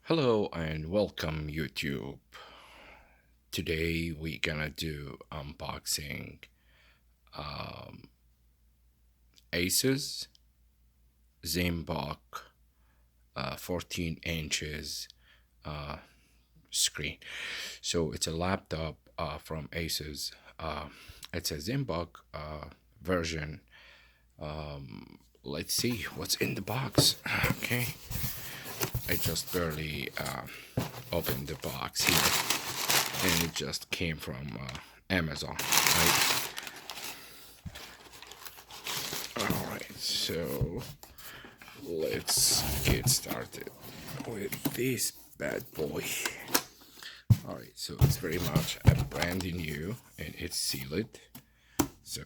Hello and welcome YouTube. Today we're gonna do unboxing um, Asus Zenbook 14 inches uh, screen. So it's a laptop from Asus. It's a Zenbook version. Let's see what's in the box. Okay, I just barely opened the box here, and it just came from Amazon, right? All right, so let's get started with this bad boy. All right, so it's very much a brand new, and it's sealed, so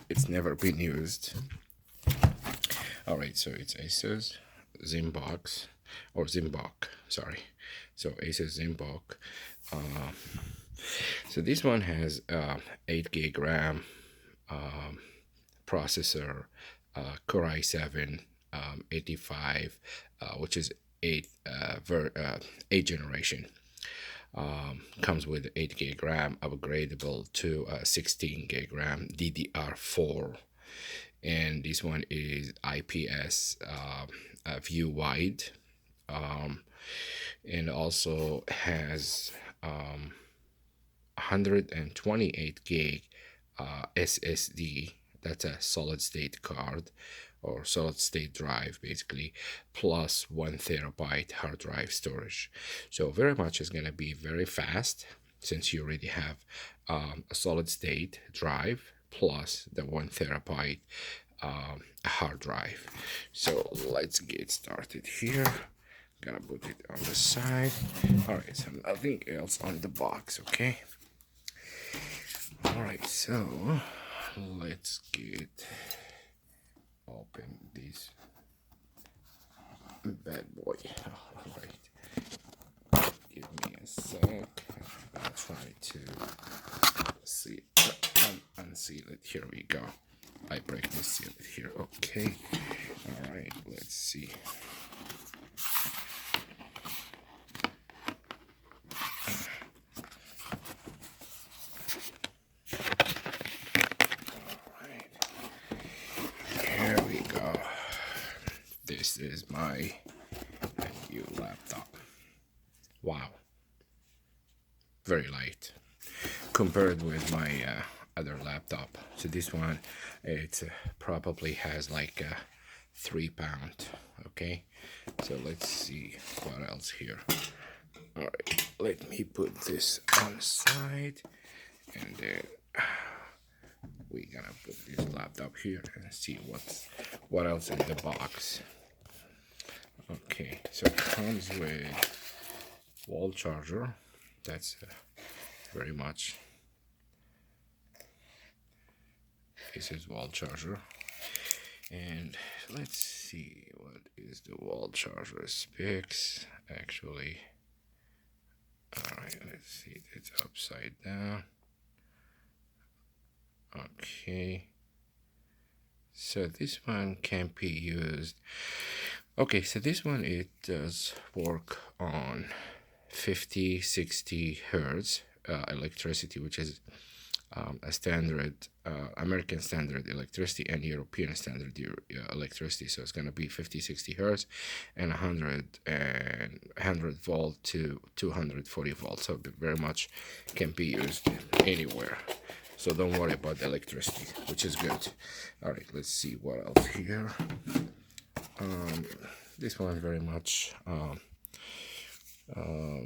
it's never been used. All right, so it's Asus Zenbook, or Zenbook, sorry. So Asus Zenbook. So this one has 8 gig RAM, processor, Core i7 85, which is 8 generation. Comes with 8 gig RAM, upgradable to 16 gig RAM DDR4, and this one is IPS view wide, and also has 128 gig SSD. That's a solid state card or solid state drive basically, plus 1 terabyte hard drive storage. So very much is going to be very fast, since you already have a solid state drive plus the 1 terabyte hard drive. So let's get started here. Gonna put it on the side. All right, so nothing else on the box. Okay. All right, so let's get open this bad boy. All right, give me a sec. I'll try to see unseal it. Here we go. I break the seal it here. Okay. All right, let's see. This is my new laptop. Wow, very light compared with my other laptop. So this one, it probably has like 3 pounds. Okay, so let's see what else here. All right, let me put this on the side, and then we're gonna put this laptop here and see what else in the box. Okay, so it comes with wall charger. That's very much. This is wall charger, and let's see what is the wall charger specs actually. All right, let's see. It's upside down. Okay, so this one can be used. Okay, so this one, it does work on 50-60 hertz electricity, which is a standard American standard electricity and European standard electricity. So it's going to be 50-60 hertz and 100 volt to 240 volts. So very much can be used anywhere. So don't worry about the electricity, which is good. All right, let's see what else here. This one very much a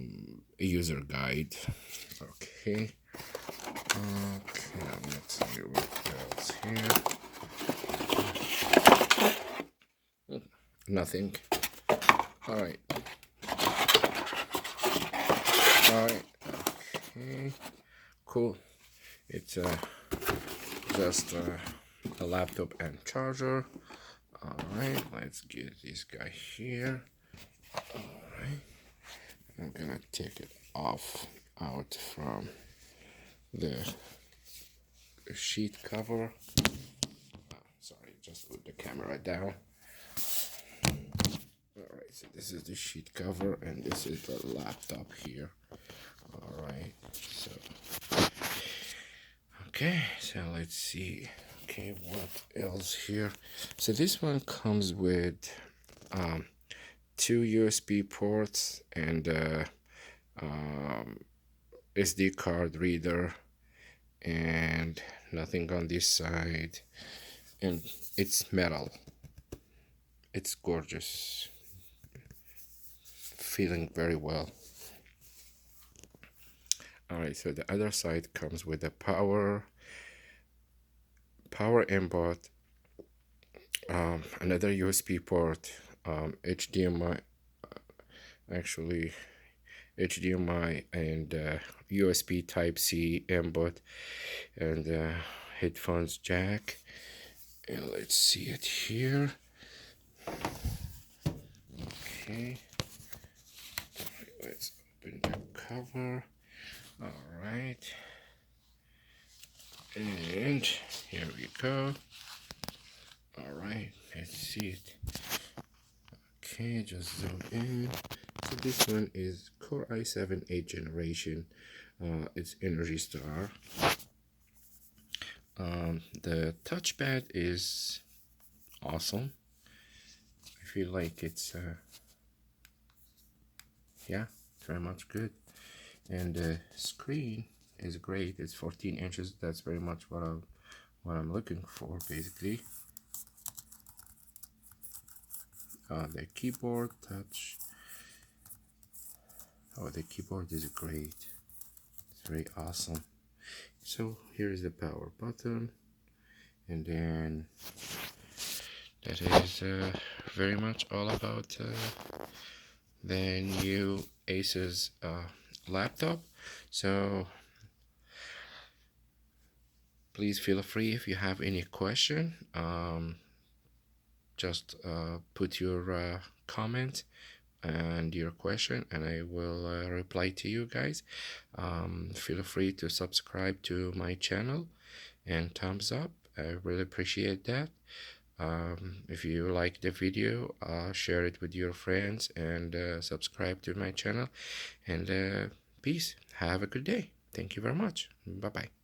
user guide. Okay. Okay, let's see what else here. Nothing. All right. All right. Okay. Cool. It's just a laptop and charger. All right, let's get this guy here. All right, I'm gonna take it out from the sheet cover. Sorry, just put the camera down. All right, So this is the sheet cover, and this is the laptop here. All right. So okay. So let's see. Okay, what else here? So this one comes with um, 2 USB ports and um, SD card reader, and nothing on this side, and it's metal. It's gorgeous, feeling very well. All right, so the other side comes with a power input, another USB port, HDMI, actually HDMI, and USB Type C input, and headphones jack. And let's see it here. Okay, let's open the cover. All right, and here we go. All right, let's see it. Okay, just zoom in. So this one is Core i7 8th generation. It's Energy Star. The touchpad is awesome. I feel like it's yeah, very much good. And the screen is great. It's 14 inches. That's very much what I'm looking for, basically. The keyboard touch. Oh, the keyboard is great. It's very awesome. So here's the power button, and then that is very much all about the new Asus laptop. So please feel free if you have any question. Just put your comment and your question, and I will reply to you guys. Feel free to subscribe to my channel and thumbs up. I really appreciate that. If you like the video, share it with your friends, and subscribe to my channel. And peace. Have a good day. Thank you very much. Bye bye.